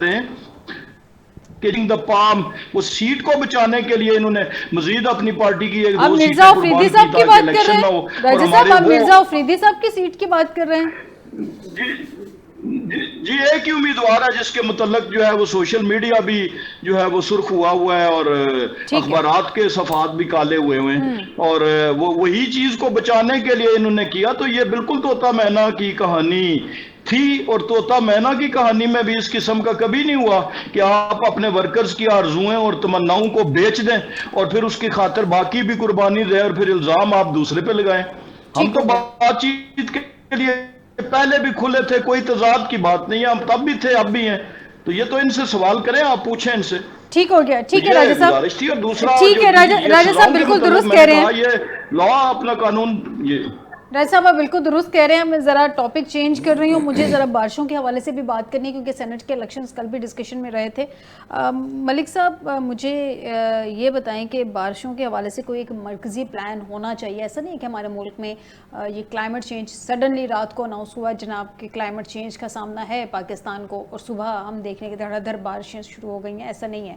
رہے ہیں کہ دا پام وہ سیٹ کو بچانے کے لیے انہوں نے مزید اپنی پارٹی کی ایک اب دو مرزا افریدی صاحب کی بات کر رہے ہیں راجہ صاحب، آپ مرزا افریدی صاحب کی سیٹ کی بات کر رہے ہیں؟ جی ایک ہی امیدوار ہے جس کے متعلق جو ہے وہ سوشل میڈیا بھی جو ہے وہ سرخ ہوا ہے اور اخبارات کے صفحات بھی کالے ہوئے ہیں، اور وہ وہی چیز کو بچانے کے لیے انہوں نے کیا. تو یہ بالکل طوطا مینا کی کہانی تھی، اور طوطا مینا کی کہانی میں بھی اس قسم کا کبھی نہیں ہوا کہ آپ اپنے ورکرز کی آرزوئیں اور تمناؤں کو بیچ دیں اور پھر اس کی خاطر باقی بھی قربانی دیں اور پھر الزام آپ دوسرے پہ لگائیں. ہم تو بات چیت کے لیے پہلے بھی کھلے تھے، کوئی تضاد کی بات نہیں ہے، ہم تب بھی تھے اب بھی ہیں. تو یہ تو ان سے سوال کریں، آپ پوچھیں ان سے. ٹھیک ہو گیا، ٹھیک ہے راجہ صاحب، گزارش تھی. اور دوسرا ٹھیک ہے راجہ صاحب بالکل درست کہہ رہے ہیں، یہ لا اپنا قانون. یہ راجہ صاحب آپ بالکل درست کہہ رہے ہیں. میں ذرا ٹاپک چینج کر رہی ہوں، مجھے ذرا بارشوں کے حوالے سے بھی بات کرنی ہے کیونکہ سینٹ کے الیکشنز کل بھی ڈسکشن میں رہے تھے. ملک صاحب مجھے یہ بتائیں کہ بارشوں کے حوالے سے کوئی ایک مرکزی پلان ہونا چاہیے. ایسا نہیں ہے کہ ہمارے ملک میں یہ کلائمیٹ چینج سڈنلی رات کو اناؤنس ہوا جناب کہ کلائمیٹ چینج کا سامنا ہے پاکستان کو، اور صبح ہم دیکھنے کے دھڑا دھڑ بارشیں شروع ہو گئی ہیں. ایسا نہیں ہے.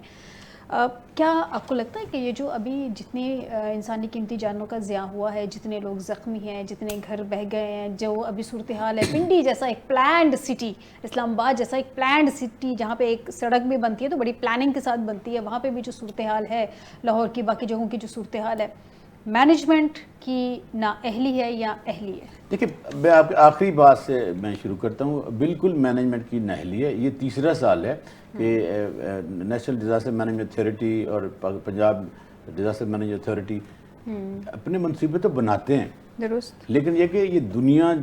کیا آپ کو لگتا ہے کہ یہ جو ابھی جتنے انسانی قیمتی جانوں کا ضیاع ہوا ہے، جتنے لوگ زخمی ہیں، جتنے گھر بہہ گئے ہیں، جو ابھی صورتحال ہے، پنڈی جیسا ایک پلانڈ سٹی، اسلام آباد جیسا ایک پلانڈ سٹی جہاں پہ ایک سڑک بھی بنتی ہے تو بڑی پلاننگ کے ساتھ بنتی ہے، وہاں پہ بھی جو صورتحال ہے، لاہور کی باقی جگہوں کی جو صورتحال ہے، مینجمنٹ کی نااہلی ہے یا اہلی ہے؟ دیکھیں میں آپ کی آخری بات سے میں شروع کرتا ہوں. بالکل مینجمنٹ کی نااہلی ہے. یہ تیسرا سال ہے کہ نیشنل ڈیزاسٹر مینجمنٹ اتھارٹی اور پنجاب ڈیزاسٹر مینجمنٹ اتھارٹی اپنے منصوبے تو بناتے ہیں درست، لیکن یہ کہ یہ دنیا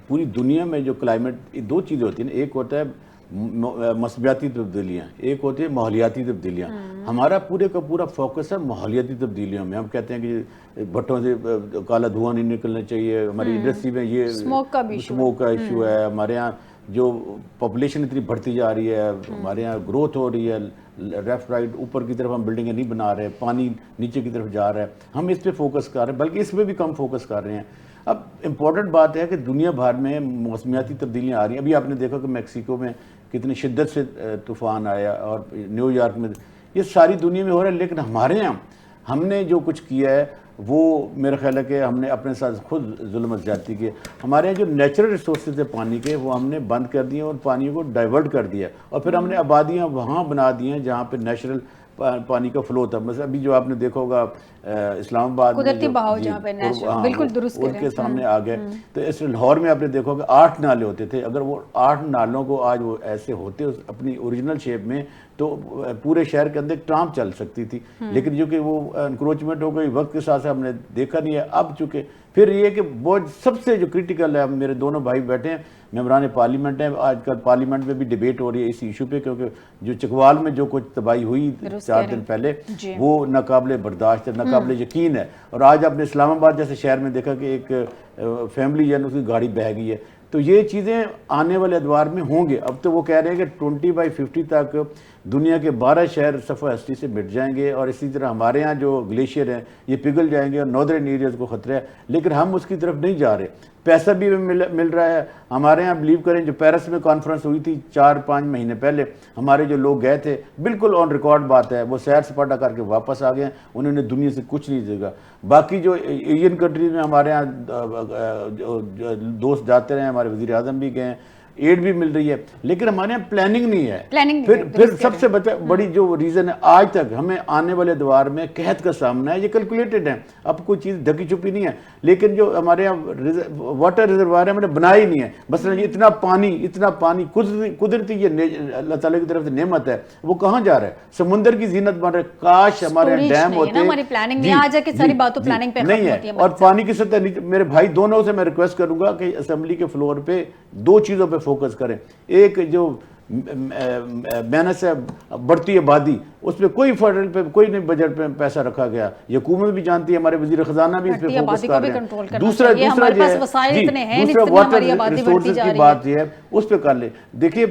پوری دنیا میں جو کلائمیٹ، دو چیزیں ہوتی ہیں. ایک ہوتا ہے موسمیاتی تبدیلیاں، ایک ہوتی ہے ماحولیاتی تبدیلیاں. ہمارا پورے کا پورا فوکس ہے ماحولیاتی تبدیلیوں میں. ہم کہتے ہیں کہ بھٹوں سے کالا دھواں نہیں نکلنا چاہیے. ہماری انڈسٹری میں یہ اسموک کا ایشو ہے. ہمارے ہاں جو پاپولیشن اتنی بڑھتی جا رہی ہے، ہمارے ہاں گروتھ ہو رہی ہے، لیفٹ رائٹ اوپر کی طرف ہم بلڈنگیں نہیں بنا رہے، پانی نیچے کی طرف جا رہا ہے. ہم اس پہ فوکس کر رہے ہیں، بلکہ اس پہ بھی کم فوکس کر رہے ہیں. اب امپورٹنٹ بات ہے کہ دنیا بھر میں موسمیاتی تبدیلیاں آ رہی ہیں. ابھی آپ نے دیکھا کہ میکسیکو میں کتنی شدت سے طوفان آیا، اور نیو یارک میں. یہ ساری دنیا میں ہو رہا ہے، لیکن ہمارے یہاں ہم نے جو کچھ کیا ہے وہ میرا خیال ہے کہ ہم نے اپنے ساتھ خود ظلم و زیادتی کی. ہمارے یہاں جو نیچرل ریسورسز ہیں پانی کے، وہ ہم نے بند کر دیے اور پانی کو ڈائیورٹ کر دیا، اور پھر ہم نے آبادیاں وہاں بنا دی ہیں جہاں پہ نیچرل پانی کا فلو تھا. مثلا ابھی جو آپ نے دیکھا ہوگا اسلام آباد میں قدرتی بہاؤ جہاں پہ بالکل درست ان کے سامنے آ گئے. تو اس لاہور میں آپ نے دیکھا ہوگا 8 نالے ہوتے تھے. اگر وہ 8 نالوں کو آج وہ ایسے ہوتے اپنی اوریجنل شیپ میں تو پورے شہر کے اندر ٹرام چل سکتی تھی. لیکن جو کہ وہ انکروچمنٹ ہو گئی وقت کے ساتھ ہم نے دیکھا نہیں ہے. اب چونکہ پھر یہ کہ بہت سب سے جو کریٹیکل ہے، میرے دونوں بھائی بیٹھے ہیں ممبران پارلیمنٹ ہیں، آج کل پارلیمنٹ میں بھی ڈیبیٹ ہو رہی ہے اس ایشو پہ، کیونکہ جو چکوال میں جو کچھ تباہی ہوئی 4 دن پہلے وہ ناقابل برداشت ہے، ناقابل یقین ہے. اور آج آپ نے اسلام آباد جیسے شہر میں دیکھا کہ ایک فیملی جو ہے اس کی گاڑی بہہ گئی ہے. تو یہ چیزیں آنے والے ادوار میں ہوں گے. اب تو وہ کہہ رہے ہیں کہ 20/50 تک دنیا کے 12 شہر صفحہ ہستی سے مٹ جائیں گے، اور اسی طرح ہمارے ہاں جو گلیشیئر ہیں یہ پگھل جائیں گے اور ناردرن ایریاز کو خطرہ ہے. لیکن ہم اس کی طرف نہیں جا رہے. پیسہ بھی مل رہا ہے ہمارے ہاں. بلیو کریں جو پیرس میں کانفرنس ہوئی تھی 4-5 مہینے پہلے، ہمارے جو لوگ گئے تھے، بالکل آن ریکارڈ بات ہے، وہ سیر سپاٹا کر کے واپس آ گئے ہیں. انہوں نے دنیا سے کچھ نہیں دیکھا. باقی جو ایشین کنٹریز میں ہمارے ہاں دوست جاتے رہے ہیں، ہمارے وزیر اعظم بھی گئے ہیں، ایڈ بھی مل رہی ہے، لیکن ہمارے یہاں پلاننگ نہیں ہے. پھر سب سے بڑی جو ریزن ہے، آج تک ہمیں آنے والے دوار میں قحط کا سامنا ہے. یہ کیلکولیٹڈ ہے، اب کوئی چیز ڈھکی چھپی نہیں ہے. لیکن جو ہمارے یہاں واٹر ریزروائر ہے ہم نے بنایا ہی نہیں ہے. مثلا یہ اتنا پانی قدرتی یہ اللہ تعالیٰ کی طرف سے نعمت ہے، وہ کہاں جا رہا ہے؟ سمندر کی زینت بن رہا ہے. کاش ہمارے ڈیم ہوتے نہیں ہے. اور پانی کی سطح، میرے بھائی دونوں سے میں ریکویسٹ کروں گا کہ اسمبلی کے فلور پہ 2 چیزوں پہ فوکس کریں. ایک جو محنت سے بڑھتی آبادی، اس پہ کوئی فنڈ پہ کوئی نہیں بجٹ پہ پیسہ رکھا گیا. یہ حکومت بھی جانتی ہے, ہمارے وزیر خزانہ بھی اس پہ فوکس کر رہے ہیں. دوسرا جو ہے دوسرا واٹر ریسورسز کی بات یہ ہے, اس پہ کر لیں. دیکھیے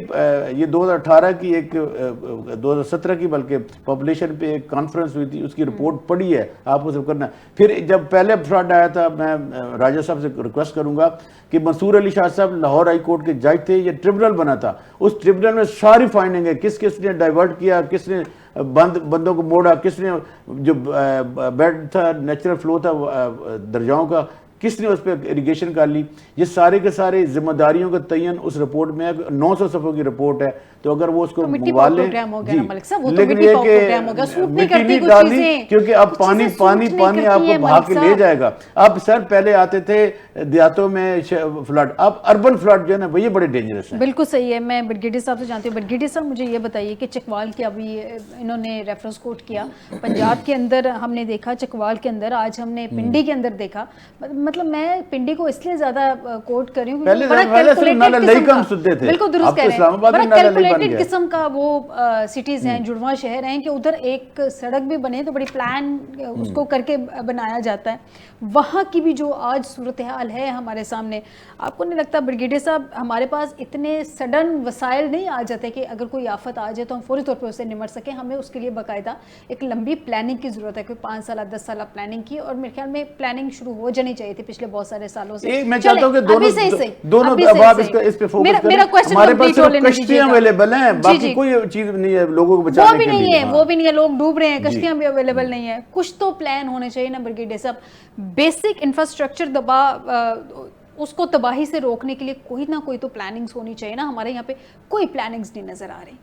یہ 2018 کی ایک 2017 کی بلکہ پاپولیشن پہ ایک کانفرنس ہوئی تھی, اس کی رپورٹ پڑھی ہے, آپ کو سب کرنا. پھر جب پہلے فلڈ آیا تھا, میں راجہ صاحب سے ریکویسٹ کروں گا کہ منصور علی شاہ صاحب لاہور ہائی کورٹ کے جج تھے, یہ ٹریبونل بنا تھا, اس ٹریبونل میں ساری فائنڈنگ ہے, کس کس نے ڈائیورٹ کیا, کس نے بندوں کو موڑا, کس نے جو بیڈ تھا نیچرل فلو تھا درجاؤں کا, کس نے اس پہ اریگیشن کر لی. یہ سارے کے سارے ذمہ داریوں کا تعین اس رپورٹ میں ہے. 900 صفحوں کی رپورٹ ہے, تو اگر وہ اس کو منگوا لیں. لیکن یہ کہ مٹی نہیں ڈالی, کیونکہ اب پانی پانی پانی آپ کو بہا کے لے جائے گا. اب سر پہلے آتے تھے دیہاتوں میں فلڈ, اب اربن فلڈ جو ہے نا وہ یہ بڑے ڈینجرس ہیں. بالکل صحیح ہے. میں برگیڈیئر صاحب سے جانتی ہوں. برگیڈیئر صاحب مجھے یہ بتائیے کہ چکوال کی ابھی انہوں نے ریفرنس کوٹ کیا, پنجاب کے اندر ہم نے دیکھا, چکوال کے اندر, آج ہم نے پنڈی کے اندر دیکھا. مطلب میں پنڈی کو اس لیے زیادہ کوٹ کر رہی ہوں پہلے بالکل درست کہہ رہے ہیں, بڑا کیلکولیٹڈ قسم کا وہ سٹیز ہیں, جڑواں شہر ہیں, کہ ادھر ایک سڑک بھی بنے تو بڑی پلان اس کو کر کے بنایا جاتا ہے. وہاں کی بھی جو آج صورتحال ہے ہمارے سامنے, آپ کو نہیں لگتا برگیڈیئر صاحب ہمارے پاس اتنے سڈن وسائل نہیں آ جاتے کہ اگر کوئی آفت آ جائے تو ہم فوری طور پہ اسے نمٹ سکیں؟ ہمیں اس کے لیے باقاعدہ ایک لمبی پلاننگ کی ضرورت ہے, کوئی 5 سالہ 10 سالہ پلاننگ کی, اور میرے خیال میں پلاننگ شروع ہو جانی چاہیے تھی پچھلے بہت سارے سالوں سے. میں چاہتا ہوں کہ دونوں اب آپ اس پہ فوکس کریں. ہمارے پاس صرف کشتیاں اویلیبل ہیں, باقی کوئی چیز نہیں ہے لوگوں کو بچانے کے لیے. وہ بھی نہیں ہے, لوگ ڈوب رہے ہیں, کشتیاں بھی اویلیبل نہیں ہیں. کچھ تو پلان ہونے چاہیے نا برگیڈیئر صاحب. بیسک انفراسٹرکچر اس کو تباہی سے روکنے کے لیے کوئی نہ کوئی تو پلاننگز ہونی چاہیے نا. ہمارے یہاں پہ کوئی پلاننگز نہیں نظر آ رہی.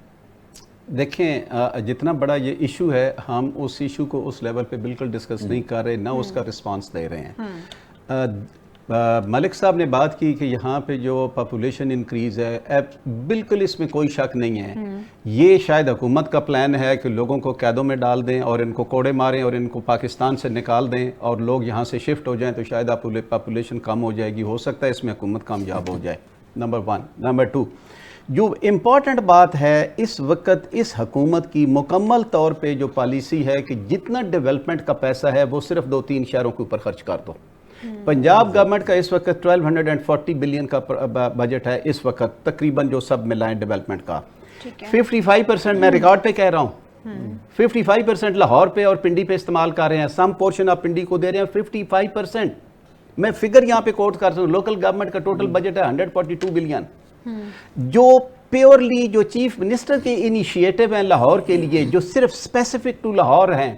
دیکھیں جتنا بڑا یہ ایشو ہے, ہم اس ایشو کو اس لیول پہ بالکل ڈسکس نہیں کر رہے, نہ اس کا رسپانس دے رہے ہیں. ملک صاحب نے بات کی کہ یہاں پہ جو پاپولیشن انکریز ہے, بالکل اس میں کوئی شک نہیں ہے. یہ شاید حکومت کا پلان ہے کہ لوگوں کو قیدوں میں ڈال دیں اور ان کو کوڑے ماریں اور ان کو پاکستان سے نکال دیں اور لوگ یہاں سے شفٹ ہو جائیں تو شاید پاپولیشن کم ہو جائے گی. ہو سکتا ہے اس میں حکومت کامیاب ہو جائے, نمبر 1. نمبر 2, جو امپورٹنٹ بات ہے اس وقت اس حکومت کی مکمل طور پہ جو پالیسی ہے کہ جتنا ڈیولپمنٹ کا پیسہ ہے وہ صرف 2-3 شہروں کے اوپر خرچ کر دو. پنجاب گورنمنٹ کا اس وقت 1240 بلین کا بجٹ ہے اس وقت تقریباً, جو سب ملائیں ڈیولپمنٹ کا. 55% میں ریکارڈ پہ کہہ رہا ہوں, 55% لاہور پہ اور پنڈی پہ استعمال کر رہے ہیں. سم پورشن آپ پنڈی کو دے رہے ہیں 55%. میں فگر یہاں پہ کوٹ کر رہا ہوں, لوکل گورنمنٹ کا ٹوٹل بجٹ ہے 142 بلین. جو پیورلی جو چیف منسٹر کے انیشیٹو ہیں لاہور کے لیے, جو صرف اسپیسیفک ٹو لاہور ہیں,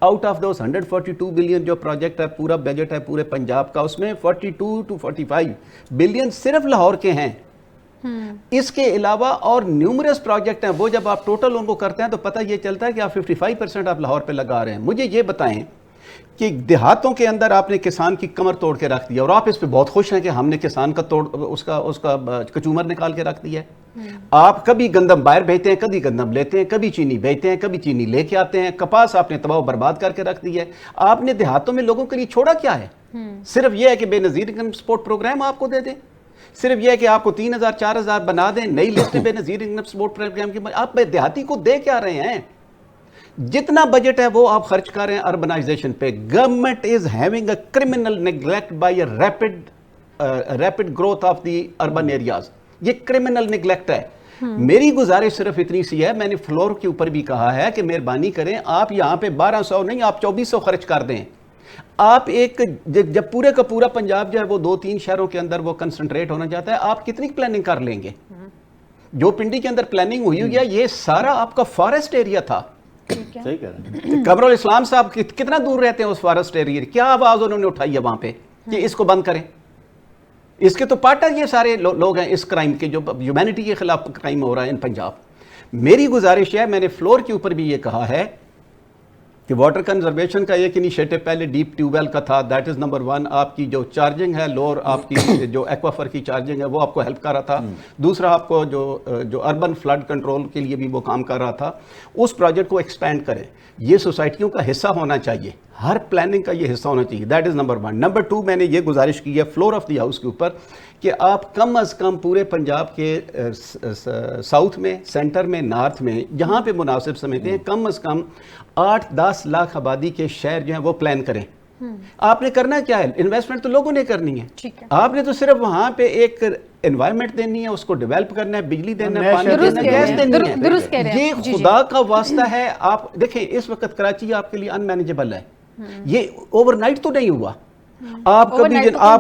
آؤٹ آف دوز 142 بلین جو پروجیکٹ ہے, پورا بجٹ ہے پورے پنجاب کا, اس میں 42 to 45 بلین صرف لاہور کے ہیں. اس کے علاوہ اور نیومرس پروجیکٹ ہیں, وہ جب آپ ٹوٹل ان کو کرتے ہیں تو پتہ یہ چلتا ہے کہ آپ 55% آپ لاہور پہ لگا رہے ہیں. مجھے یہ بتائیں کہ دیہاتوں کے اندر آپ نے کسان کی کمر توڑ کے رکھ دیا, اور آپ اس پہ بہت خوش ہیں کہ ہم نے کسان کا اس کا کچومر نکال کے رکھ دیا ہے. آپ کبھی گندم باہر بھیجتے ہیں, کبھی گندم لیتے ہیں, کبھی چینی بیچتے ہیں, کبھی چینی لے کے آتے ہیں. کپاس آپ نے تباہ و برباد کر کے رکھ دیا ہے. آپ نے دیہاتوں میں لوگوں کے لیے چھوڑا کیا ہے؟ صرف یہ ہے کہ بے نظیر انکم سپورٹ پروگرام آپ کو دے دیں, صرف یہ ہے کہ آپ کو 3000 4000 بنا دیں, نئی لسٹ بے نظیر انکم سپورٹ پروگرام کی. آپ دیہاتی کو دے کیا رہے ہیں؟ جتنا بجٹ ہے وہ آپ خرچ کر رہے ہیں اربنائزیشن پہ. Government is having a criminal neglect by a rapid growth of the urban areas. یہ کرمنل نیگلیکٹ ہے. میری گزارش صرف اتنی سی ہے, میں نے فلور کے اوپر بھی کہا ہے کہ مہربانی کریں آپ یہاں پہ 1200 نہیں, آپ 2400 خرچ کر دیں. آپ ایک جب پورے کا پورا پنجاب جو ہے وہ 2-3 شہروں کے اندر وہ کنسنٹریٹ ہونا چاہتا ہے, آپ کتنی پلاننگ کر لیں گے؟ جو پنڈی کے اندر پلاننگ ہوئی ہے, یہ سارا آپ کا فارسٹ ایریا تھا. صحیح کہہ رہے ہیں. قمر الاسلام صاحب کتنا دور رہتے ہیں اس فارسٹ ایریا, کیا آواز انہوں نے اٹھائی ہے وہاں پہ کہ اس کو بند کریں؟ اس کے تو پارٹنر یہ سارے لوگ ہیں اس کرائم کے, جو ہیومینٹی کے خلاف کرائم ہو رہا ہے ان پنجاب. میری گزارش ہے, میں نے فلور کے اوپر بھی یہ کہا ہے کہ واٹر کنزرویشن کا ایک انیشیٹو پہلے ڈیپ ٹیوب ویل کا تھا, دیٹ از نمبر 1. آپ کی جو چارجنگ ہے لور, آپ کی جو ایکوافر کی چارجنگ ہے وہ آپ کو ہیلپ کر رہا تھا. دوسرا آپ کو جو اربن فلڈ کنٹرول کے لیے بھی وہ کام کر رہا تھا. اس پروجیکٹ کو ایکسپینڈ کریں. یہ سوسائٹیوں کا حصہ ہونا چاہیے, ہر پلاننگ کا یہ حصہ ہونا چاہیے. That is number 1. نمبر 2, میں نے یہ گزارش کی ہے فلور آف دی ہاؤس کے اوپر کہ آپ کم از کم پورے پنجاب کے ساؤتھ میں، سینٹر میں، نارتھ میں جہاں پہ مناسب سمجھتے ہیں کم از کم 8-10 لاکھ آبادی کے شہر جو ہیں وہ پلان کریں. آپ نے کرنا کیا ہے؟ انویسٹمنٹ تو لوگوں نے کرنی ہے. آپ نے تو صرف وہاں پہ ایک انوائرمنٹ دینی ہے، اس کو ڈیولپ کرنا ہے، بجلی دینا ہے، پانی دینا ہے، گیس دینی ہے. یہ خدا کا واسطہ ہے. آپ دیکھیں اس وقت کراچی آپ کے لیے ان مینیجبل ہے. یہ اوور نائٹ تو نہیں ہوا. آپ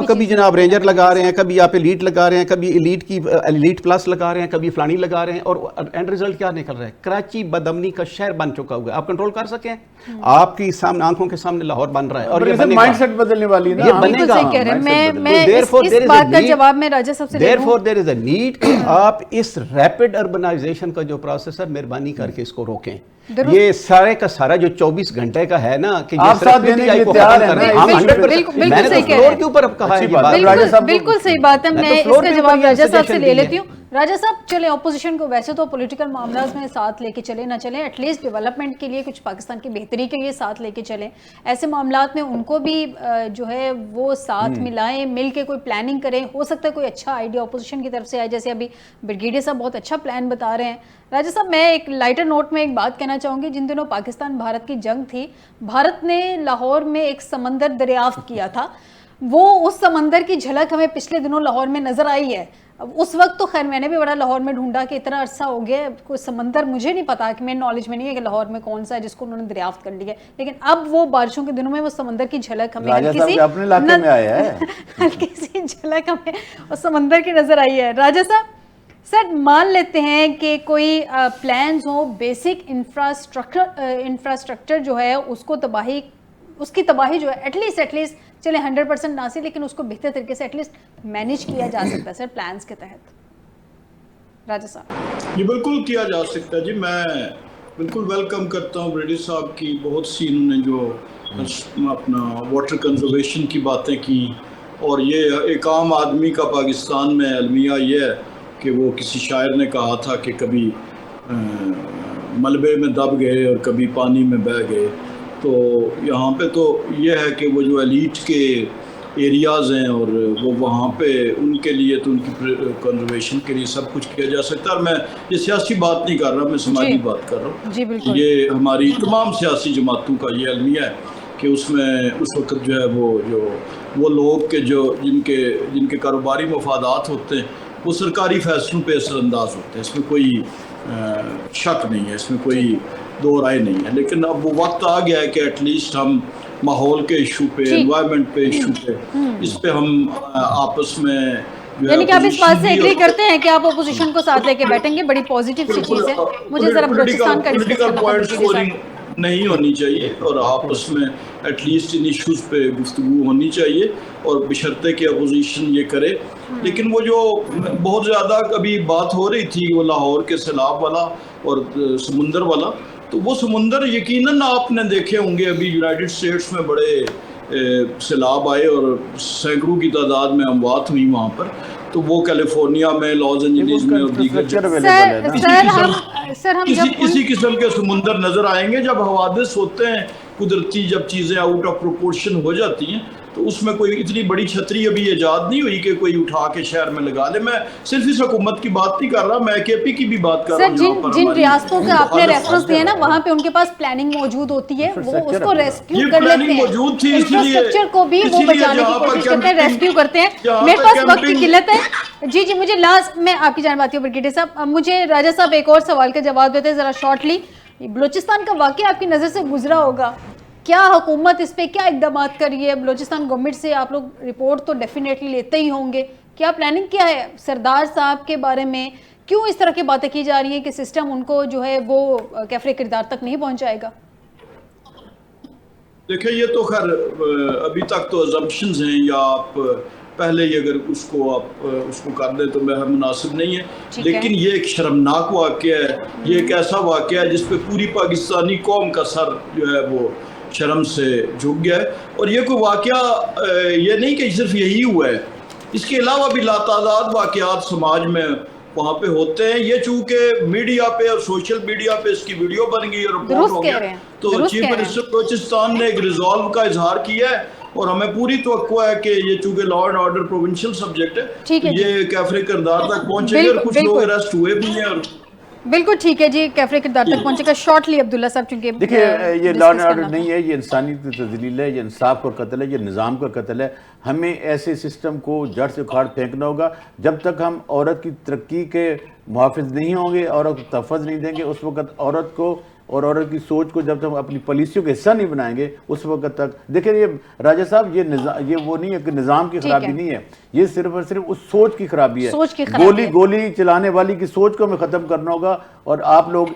کبھی جناب رینجر لگا رہے ہیں، کبھی آپ ایلیٹ لگا رہے ہیں، کبھی ایلیٹ پلس لگا رہے ہیں، کبھی فلانی لگا رہے ہیں، اور اینڈ ریزلٹ کیا نکل رہا ہے؟ کراچی بدامنی کا شہر بن چکا ہوا ہے. آپ کنٹرول کر سکیں؟ آپ کی سامنے آنکھوں کے سامنے لاہور بن رہا ہے، اور یہ مائنڈ سیٹ بدلنے والی ہے. یہ بنے گا. میں اس بات کا جواب میں راجہ صاحب سے لے لوں. Therefore there is a need کہ آپ اس ریپڈ اربنائزیشن کا جو پروسیس ہے مہربانی کر کے اس کو روکیں. یہ سارے کا سارا جو 24 گھنٹے کا ہے نا کہ آپ ساتھ دینے کے لیے تیار ہیں. ہم 100% میں نے تو فلور کے اوپر اب کہا ہے. بالکل صحیح بات ہے. میں اس کا جواب راجہ صاحب سے لے لیتی ہوں. راجہ صاحب چلیں اپوزیشن کو ویسے تو پولیٹیکل معاملات میں ساتھ لے کے چلیں نہ چلیں، ایٹ لیسٹ ڈیولپمنٹ کے لیے کچھ پاکستان کی بہتری کے لیے ساتھ لے کے چلیں. ایسے معاملات میں ان کو بھی جو ہے وہ ساتھ ملائیں، مل کے کوئی پلاننگ کریں. ہو سکتا ہے کوئی اچھا آئیڈیا اپوزیشن کی طرف سے آئے، جیسے ابھی بریگیڈیئر صاحب بہت اچھا پلان بتا رہے ہیں. راجہ صاحب میں ایک لائٹر نوٹ میں ایک بات کہنا چاہوں گی. جن دنوں پاکستان بھارت کی جنگ تھی، بھارت نے لاہور میں ایک سمندر دریافت کیا تھا. وہ اس سمندر کی جھلک ہمیں پچھلے دنوں لاہور میں نظر آئی ہے. اس وقت تو خیر میں نے بھی بڑا لاہور میں ڈھونڈا کہ اتنا عرصہ ہو گیا کوئی سمندر مجھے نہیں پتا، کہ میرے نالج میں نہیں ہے کہ لاہور میں کون سا ہے جس کو انہوں نے دریافت کر لیا ہے. لیکن اب وہ بارشوں کے دنوں میں وہ سمندر کی جھلک ہمیں ہلکی سی جھلک ہمیں اس سمندر کی نظر آئی ہے. راجہ صاحب سر مان لیتے ہیں کہ کوئی پلانز ہوں، بیسک انفراسٹرکچر جو ہے اس کی تباہی جو ہے ایٹ لیسٹ چلیں 100% نہ سی، لیکن اس کو بہتر طریقے سے ایٹ لیسٹ مینیج کیا جا سکتا ہے سر پلانز کے تحت. راجہ صاحب یہ بالکل کیا جا سکتا ہے جی. میں بالکل ویلکم کرتا ہوں بریڈی صاحب کی. بہت سی انہوں نے جو اپنا واٹر کنزرویشن کی باتیں کی، اور یہ ایک عام آدمی کا پاکستان میں المیہ یہ ہے کہ وہ کسی شاعر نے کہا تھا کہ کبھی ملبے میں دب گئے اور کبھی پانی میں بہہ گئے. تو یہاں پہ تو یہ ہے کہ وہ جو ایلیٹ کے ایریاز ہیں اور وہ وہاں پہ ان کے لیے تو ان کی کنزرویشن کے لیے سب کچھ کیا جا سکتا ہے. اور میں یہ سیاسی بات نہیں کر رہا، میں سماجی بات کر رہا ہوں. یہ ہماری تمام سیاسی جماعتوں کا یہ المیہ ہے کہ اس میں اس وقت جو ہے وہ لوگ کے جن کے کاروباری مفادات ہوتے ہیں وہ سرکاری فیصلوں پہ اثر انداز ہوتے ہیں. اس میں کوئی شک نہیں ہے، اس میں کوئی دو رائے نہیں ہے. لیکن اب وہ وقت آ گیا ہے کہ ایٹ لیسٹ ہم ماحول کے ایشو پہ، انوائرمنٹ پہ ایشو پہ، اس پہ ہم آپس میں یعنی کہ آپ اس بات سے ایگری کرتے ہیں کہ آپ اپوزیشن کو ساتھ لے کے بیٹھیں گے. بڑی پازیٹیو سی چیز ہے. مجھے ذرا بلوچستان کا ڈسکس کرنا تھا. نہیں ہونی چاہیے اور آپس میں ایٹ لیسٹ ان ایشوز پہ گفتگو ہونی چاہیے، اور بشرطے کہ اپوزیشن یہ کرے. لیکن وہ جو بہت زیادہ کبھی بات ہو رہی تھی وہ لاہور کے سیلاب والا اور سمندر والا، تو وہ سمندر یقیناً آپ نے دیکھے ہوں گے ابھی یونائٹڈ اسٹیٹس میں بڑے سیلاب آئے اور سینکڑوں کی تعداد میں اموات ہوئی وہاں پر. تو وہ کیلیفورنیا میں، لاس اینجلس میں اور دیگر اسی قسم کے سمندر نظر آئیں گے جب حوادث ہوتے ہیں قدرتی، جب چیزیں آؤٹ آف پروپورشن ہو جاتی ہیں. تو اس میں کوئی اتنی بڑی چھتری ابھی ایجاد نہیں ہوئی کہ کوئی اٹھا کے شہر میں لگا لے. میں صرف اس حکومت کی بات نہیں کر رہا، میں کے پی کی بھی بات کر رہا ہوں. جن ریاستوں کا آپ نے ریفرنس دیا نا وہاں پہ ان کے پاس پلاننگ موجود ہوتی ہے، وہ اس کو ریسکیو کر لیتے ہیں. انفراسٹرکچر کو بھی وہ بچانے کی کوشش کرتے ہیں، ریسکیو کرتے ہیں. میرے پاس وقت کی قلت ہے. جی مجھے لاسٹ میں آپ کی جانب آتی ہوں بریگیڈیئر صاحب. مجھے راجہ صاحب ایک اور سوال کا جواب دیتے ہیں ذرا شارٹلی. بلوچستان کا واقعہ آپ کی نظر سے گزرا ہوگا، کیا حکومت اس پہ کیا اقدامات کر رہی ہے؟ بلوچستان گورنمنٹ سے آپ لوگ رپورٹ تو ڈیفینیٹلی لیتے ہی ہوں گے. کیا پلاننگ کیا ہے سردار صاحب کے بارے میں؟ کیوں اس طرح کی باتیں کی جا رہی ہیں کہ سسٹم ان کو جو ہے وہ کیفر کردار تک نہیں پہنچائے گا؟ دیکھیں یہ تو خیر ابھی تک تو ازمپشنز ہیں، یا آپ پہلے ہی اگر اس کو کر دیں تو مناسب نہیں ہے. لیکن یہ ایک شرمناک واقعہ ہے. یہ ایک ایسا واقعہ ہے جس پہ پوری پاکستانی قوم کا سر جو ہے وہ شرم سے جھک گیا ہے. اور یہ کوئی واقعہ یہ نہیں کہ صرف یہی ہوا ہے، اس کے علاوہ بھی لاتعداد واقعات سماج میں وہاں پہ ہوتے ہیں. یہ چونکہ میڈیا پہ اور سوشل میڈیا پہ اس کی ویڈیو بن گئی اور رپورٹ ہو گیا، تو چیف منسٹر بلوچستان نے ایک ریزالو کا اظہار کیا ہے اور ہمیں پوری توقع ہے کہ یہ چونکہ law and order provincial subject ٹھیک ہے ہے، جی، یہ کیفر کردار تک پہنچے گی اور کچھ لوگ اریسٹ ہوئے بھی ہیں. اور بالکل ٹھیک ہے جی، کیفر کردار تک پہنچے گا. شارٹلی عبداللہ صاحب چونکہ دیکھیں یہ لا اینڈ آرڈر نہیں ہے، یہ انسانی تذلیل ہے، یہ انصاف کا قتل ہے، یہ نظام کا قتل ہے. ہمیں ایسے سسٹم کو جڑ سے اکھاڑ پھینکنا ہوگا. جب تک ہم عورت کی ترقی کے محافظ نہیں ہوں گے، عورت کو تحفظ نہیں دیں گے، اس وقت عورت کو اور عورت کی سوچ کو جب تک ہم اپنی پالیسیوں کا حصہ نہیں بنائیں گے اس وقت تک. دیکھیں یہ راجہ صاحب یہ وہ نہیں ہے کہ نظام کی خرابی نہیں ہے، یہ صرف اور صرف اس سوچ کی خرابی ہے. سوچ کی خرابی ہے. گولی چلانے والی کی سوچ کو ہمیں ختم کرنا ہوگا. اور آپ لوگ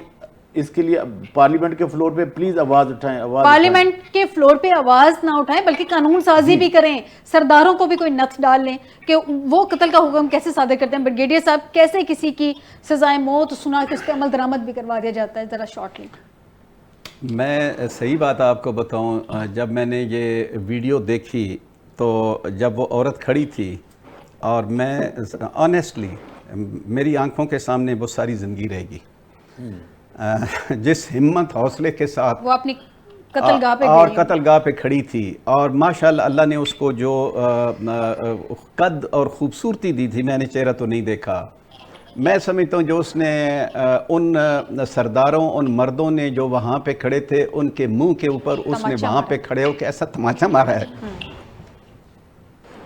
اس کے لیے پارلیمنٹ کے فلور پہ پلیز آواز اٹھائیں. پارلیمنٹ کے فلور پہ آواز نہ اٹھائیں بلکہ قانون سازی بھی کریں. سرداروں کو بھی کوئی نقص ڈال لیں کہ وہ قتل کا حکم کیسے صادر کرتے ہیں. بریگیڈیئر صاحب کیسے کسی کی سزائے موت سنا کے اس پہ عمل درآمد بھی کروا دیا جاتا ہے، ذرا شارٹلی. میں صحیح بات آپ کو بتاؤں، جب میں نے یہ ویڈیو دیکھی تو جب وہ عورت کھڑی تھی اور میں آنیسٹلی میری آنکھوں کے سامنے وہ ساری زندگی رہے گی. جس ہمت حوصلے کے ساتھ وہ اپنی قتل گاہ پہ اور قتل گاہ پہ کھڑی تھی اور ماشاءاللہ اللہ نے اس کو جو قد اور خوبصورتی دی تھی، میں نے چہرہ تو نہیں دیکھا. میں سمجھتا ہوں جو اس نے ان سرداروں ان مردوں نے جو وہاں پہ کھڑے تھے ان کے منہ کے اوپر اس نے وہاں پہ کھڑے ہو کے ایسا تماچا مارا ہے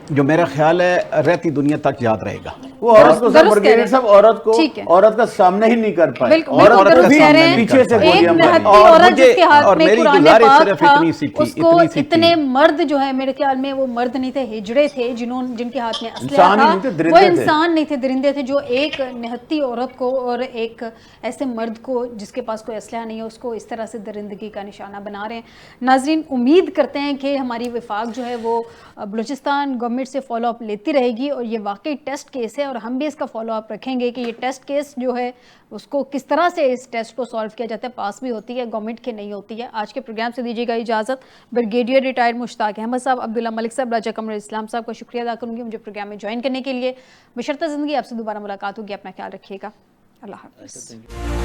جو میرا خیال ہے رہتی دنیا تک یاد رہے گا. وہ عورت کو سر برگیڈیئر صاحب عورت کا سامنا ہی نہیں کر پائے. عورت پیچھے سے گولیاں ماری. عورت جس کے ہاتھ میں میری قرآن گزارش پاک صرف تھا، اتنی سی تھی، اس کو اتنے مرد جو ہے میرے خیال میں وہ مرد نہیں تھے، ہجڑے تھے جن کے ہاتھ میں اسلحہ تھا. وہ انسان نہیں تھے، درندے تھے جو ایک نہتی عورت کو اور ایک ایسے مرد کو جس کے پاس کوئی اسلحہ نہیں ہے اس کو اس طرح سے درندگی کا نشانہ بنا رہے ہیں. ناظرین امید کرتے ہیں کہ ہماری وفاق جو ہے وہ بلوچستان گورنمنٹ سے فالو اپ لیتی رہے گی اور یہ واقعی ٹیسٹ کیس ہے اور ہم بھی اس کا فالو اپ رکھیں گے کہ یہ ٹیسٹ کیس جو ہے اس کو کس طرح سے اس ٹیسٹ کو سالو کیا جاتا ہے. پاس بھی ہوتی ہے گورنمنٹ کے نہیں ہوتی ہے. آج کے پروگرام سے دیجیے گا اجازت. بریگیڈیئر ریٹائرڈ مشتاق احمد صاحب، عبداللہ ملک صاحب، راجہ قمر اسلام صاحب کا شکریہ ادا کروں گی مجھے پروگرام میں جوائن کرنے کے لیے. بشرطِ زندگی آپ سے دوبارہ ملاقات ہوگی. اپنا خیال رکھیے گا. اللہ حافظ.